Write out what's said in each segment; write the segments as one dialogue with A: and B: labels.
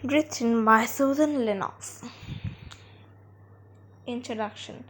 A: Written by Susan Lennox. Introduction.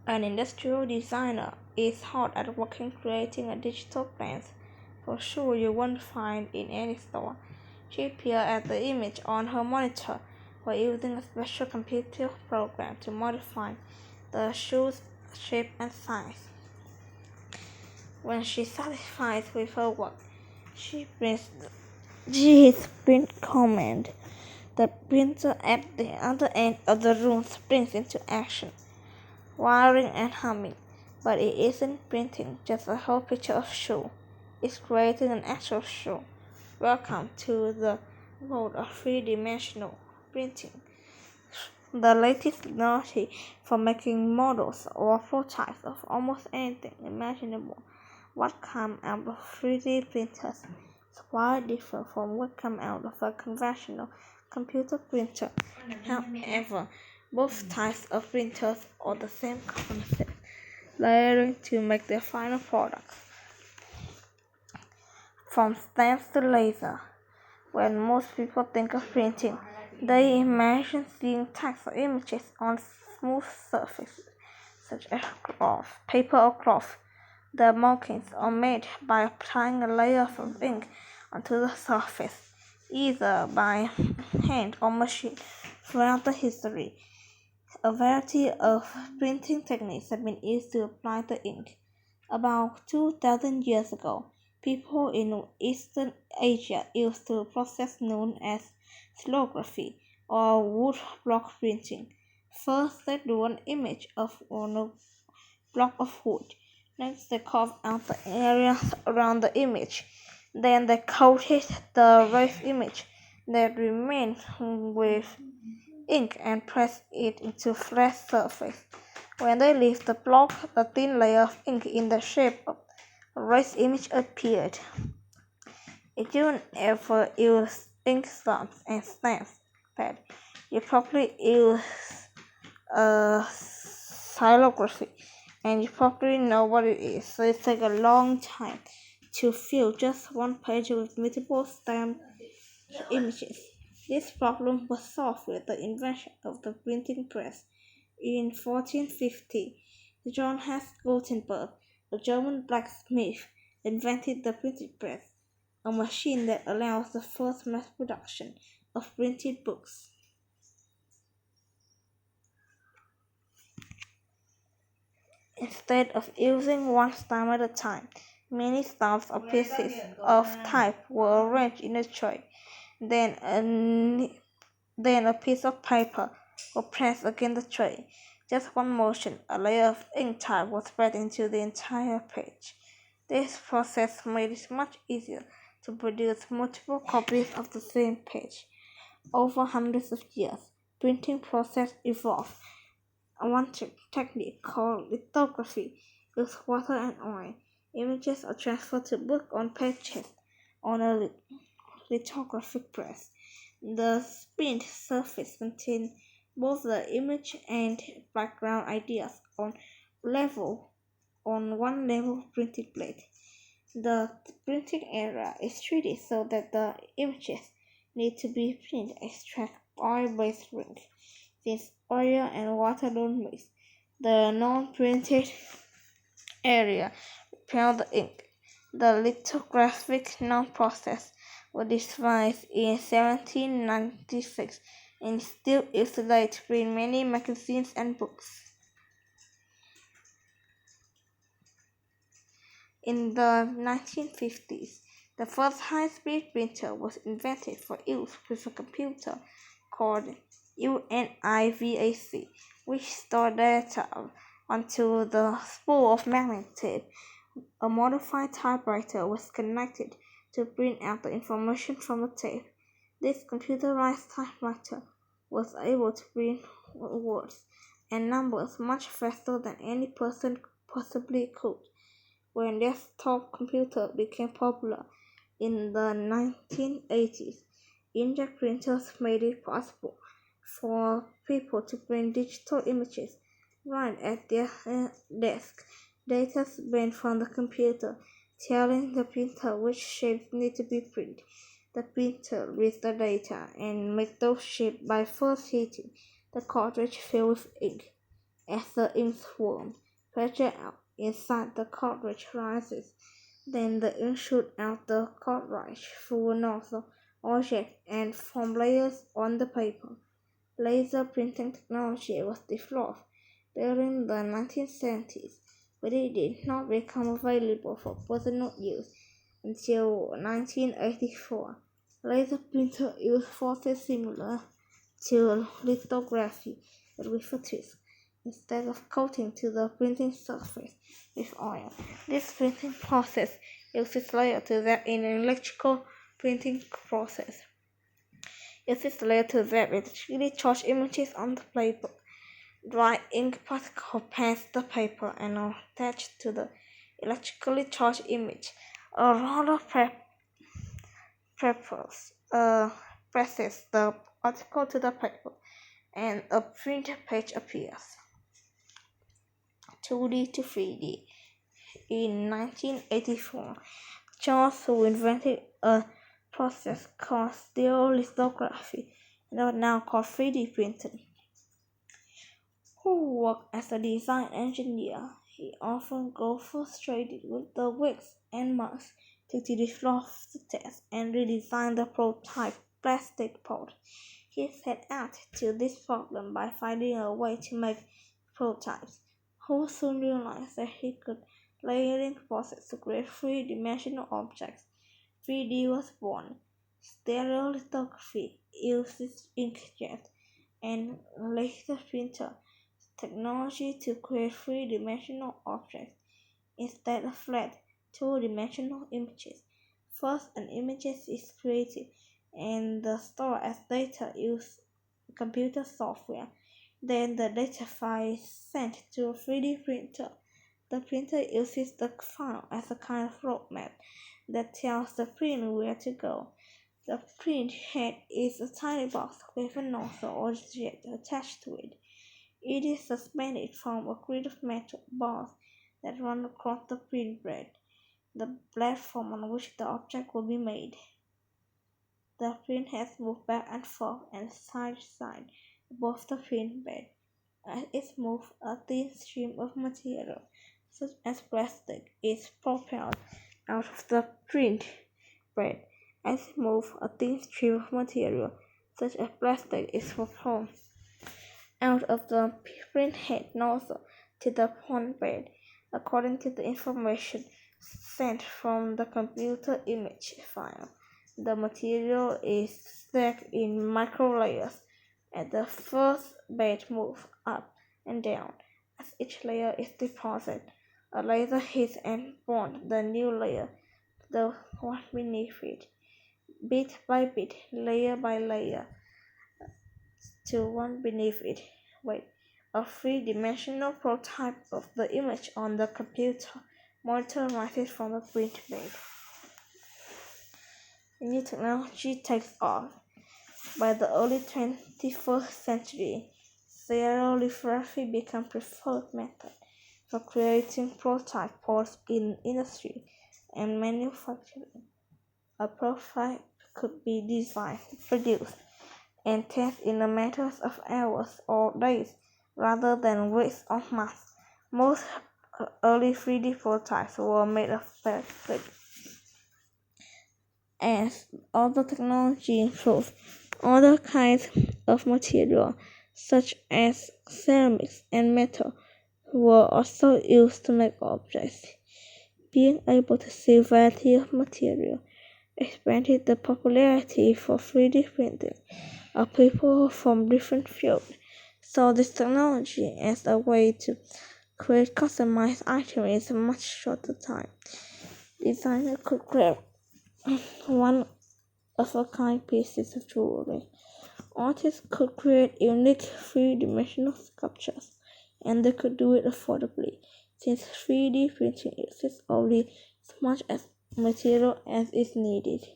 A: An industrial designer is hard at work creating a digital plans. For sure you won't find in any store. She peered at the image on her monitor while using a special computer program to modify the shoe's shape and size. When she's satisfied with her work, she presses the GS print command. The printer at the other end of the room springs into action, wiring and humming. But it isn't printing just a whole picture of shoe. It's creating an actual shoe. Welcome to the world of three-dimensional printing. The latest technology for making models or prototypes of almost anything imaginable. What comes out of 3D printers is quite different from what comes out of a conventional computer printer. However, both types of printers are the same concept, layering to make their final product. From stamps to laser. When most people think of printing, they imagine seeing text or images on smooth surfaces, such as cloth, paper or cloth. The markings are made by applying a layer of ink onto the surface, either by hand or machine. Throughout the history, a variety of printing techniques have been used to apply the ink. About 2,000 years ago, people in Eastern Asia used the process known as xylography or wood block printing. First, they drew an image on a block of wood. Next, they carved out the areas around the image. Then they coated the raised image that remained with ink and pressed it into a flat surface. When they lifted the block, a thin layer of ink in the shape of a raised image appeared. If you ever use ink stamps and stamps pad, you probably use xylography, and you probably know what it is. So it takes a long time to fill just one page with multiple stamped images. This problem was solved with the invention of the printing press. In 1450, Johannes Gutenberg, a German blacksmith, invented the printing press, a machine that allows the first mass production of printed books. Instead of using one stamp at a time, many stamps or pieces of type were arranged in a tray. Then a piece of paper was pressed against the tray. Just one motion, a layer of ink type was spread into the entire page. This process made it much easier to produce multiple copies of the same page. Over hundreds of years, printing process evolved. One technique called lithography uses water and oil. Images are transferred to book on pages on a lithographic press. The print surface contains both the image and background ideas on one level printed plate. The printing area is treated so that the images need to be printed extract oil-based ink. Since oil and water don't mix, the non-printed area repels the ink. The lithographic process was devised in 1796 and is still used today to print many magazines and books. In the 1950s, the first high-speed printer was invented for use with a computer called UNIVAC, which stored data onto the spool of magnetic tape. A modified typewriter was connected to print out the information from the tape. This computerized typewriter was able to print words and numbers much faster than any person possibly could. When desktop computers became popular in the 1980s, inkjet printers made it possible for people to print digital images right at their desk. Data is banned from the computer, telling the printer which shapes need to be printed. The printer reads the data and makes those shapes by first heating the cartridge filled with ink. As the inksworm pressure out inside the cartridge rises, then the ink shoots out the cartridge through a nozzle or jet and forms layers on the paper. Laser printing technology was developed during the 1970s, but it did not become available for personal use until 1984. Laser printers use forces similar to lithography, but with a twist. Instead of coating to the printing surface with oil, this printing process uses layer to zap in an electrical printing process. Uses layer to zap electrically charged images on the paper. Dry ink particles pass the paper and are attached to the electrically charged image. A roller presses the particle to the paper, and a printed page appears. 2D to 3D. In 1984, Charles Wu invented a process called stereolithography, now called 3D printing. Who worked as a design engineer, he often got frustrated with the weights and mass to develop the test and redesign the prototype plastic part. He set out to this problem by finding a way to make prototypes. Who soon realized that he could layering process to create three-dimensional objects. 3D was born. Stereolithography uses inkjet and laser printer technology to create three-dimensional objects instead of flat two-dimensional images. First, an image is created and stored as data using computer software. Then the data file is sent to a 3D printer. The printer uses the file as a kind of roadmap that tells the print where to go. The print head is a tiny box with a nozzle or jet attached to it. It is suspended from a grid of metal bars that run across the print bed, the platform on which the object will be made. The print head moves back and forth and side to side above the print bed. As it moves, a thin stream of material, such as plastic, is propelled out of the print bed. As it moves, a thin stream of material, such as plastic, is propelled out of the print head nozzle to the print bed. According to the information sent from the computer image file, the material is stacked in micro layers. As the first bed moves up and down, as each layer is deposited, a laser hits and bonds the new layer to the one beneath it, bit by bit, layer by layer, to one beneath it. A three-dimensional prototype of the image on the computer monitor rises from the print bed. The new technology takes off. By the early 21st century, stereolithography became preferred method for creating prototype parts in industry and manufacturing. A prototype could be designed, produced, and tested in a matter of hours or days rather than weeks or months. Most early 3D prototypes were made of plastic. As other technology improved, other kinds of material, such as ceramics and metal, were also used to make objects. Being able to see a variety of material expanded the popularity for 3D printing. People from different fields saw this technology as a way to create customized items in a much shorter time. Designers could create one-of-a-kind pieces of jewelry. Artists could create unique three-dimensional sculptures, and they could do it affordably, since 3D printing uses only as much material as is needed.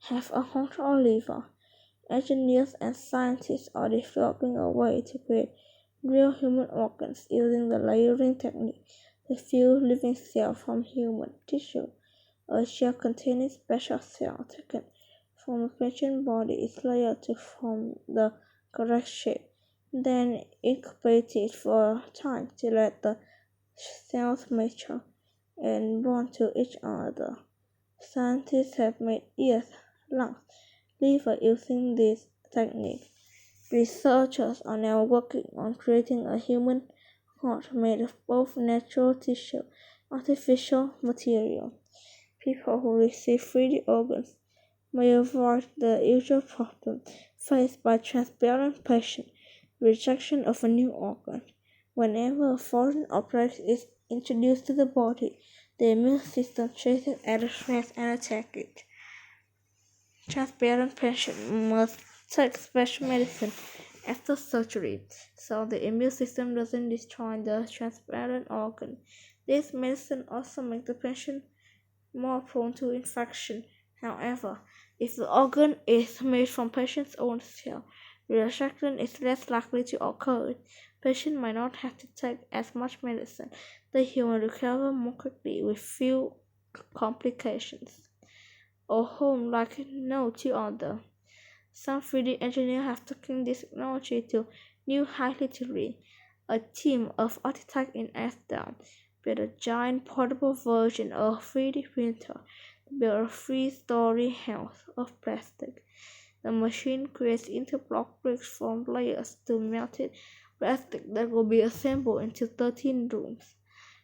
A: Have a control lever. Engineers and scientists are developing a way to create real human organs using the layering technique to fuse living cells from human tissue A shell containing special cells taken from a patient body is layered to form the correct shape, then incubated for a time to let the cells mature and bond to each other. Scientists have made ears, lungs, liver using this technique. Researchers are now working on creating a human heart made of both natural tissue and artificial material. People who receive 3D organs may avoid the usual problem faced by transparent patients: rejection of a new organ. Whenever a foreign object is introduced to the body, the immune system chases at the threat and attacks it. Transparent patients must take special medicine after surgery so the immune system doesn't destroy the transparent organ. This medicine also makes the patient more prone to infection. However, if the organ is made from patient's own cell, rejection is less likely to occur. Patient might not have to take as much medicine. The human recover more quickly with few complications. Or home like no two other. Some 3D engineers have taken this technology to new heights literally. A team of architects in Amsterdam built a giant portable version of a 3D printer to build a three-story house of plastic. The machine creates interlock bricks from layers to melted plastic that will be assembled into 13 rooms.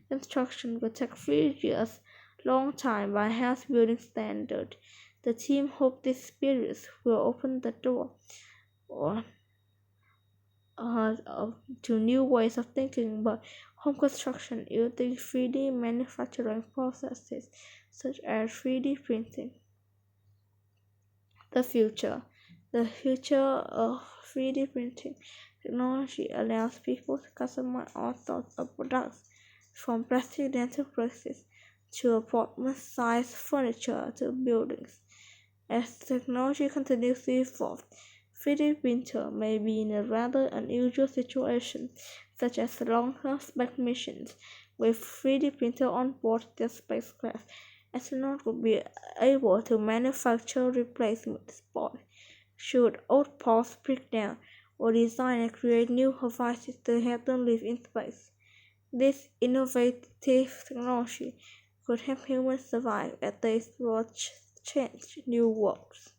A: Construction will take 3 years, long time by house building standard. The team hope this experience will open the door or, to new ways of thinking about home construction using 3D manufacturing processes such as 3D printing. The future. The future of 3D printing technology allows people to customize all sorts of products, from plastic dental braces to apartment-sized furniture to buildings. As technology continues to evolve, 3D printer may be in a rather unusual situation, such as long-term space missions with 3D printer on board their spacecraft. Astronauts would be able to manufacture replacement parts should old parts break down, or design and create new devices to help them live in space. This innovative technology could help humans survive as they explore change new worlds.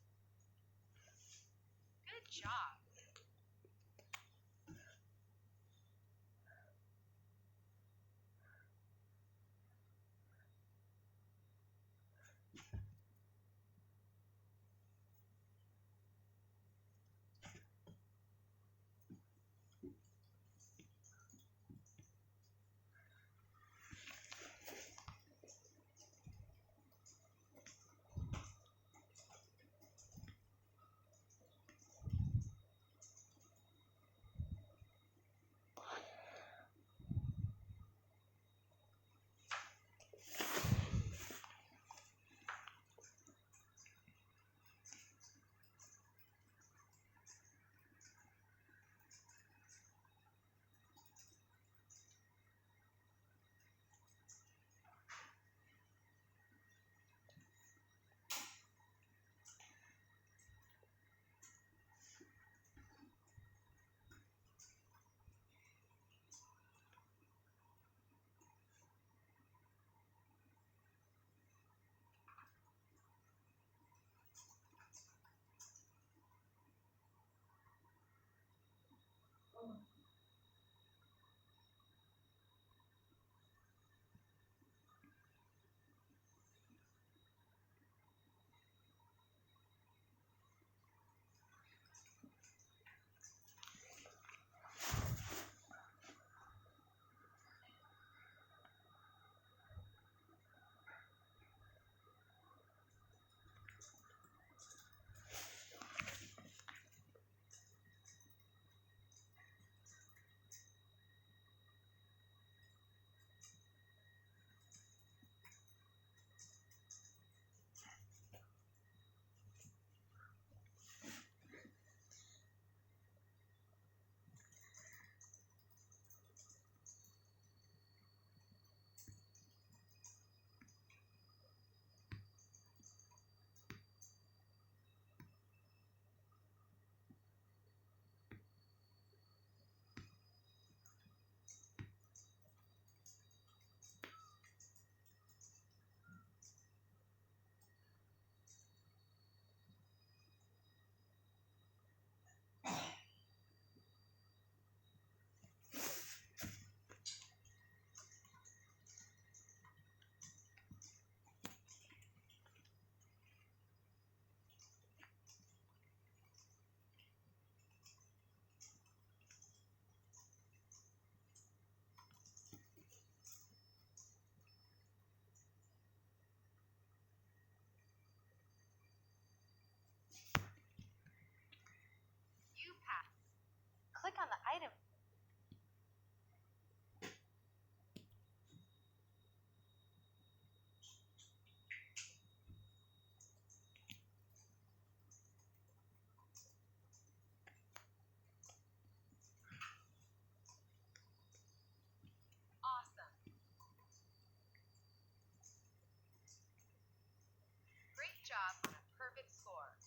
B: job on a perfect score.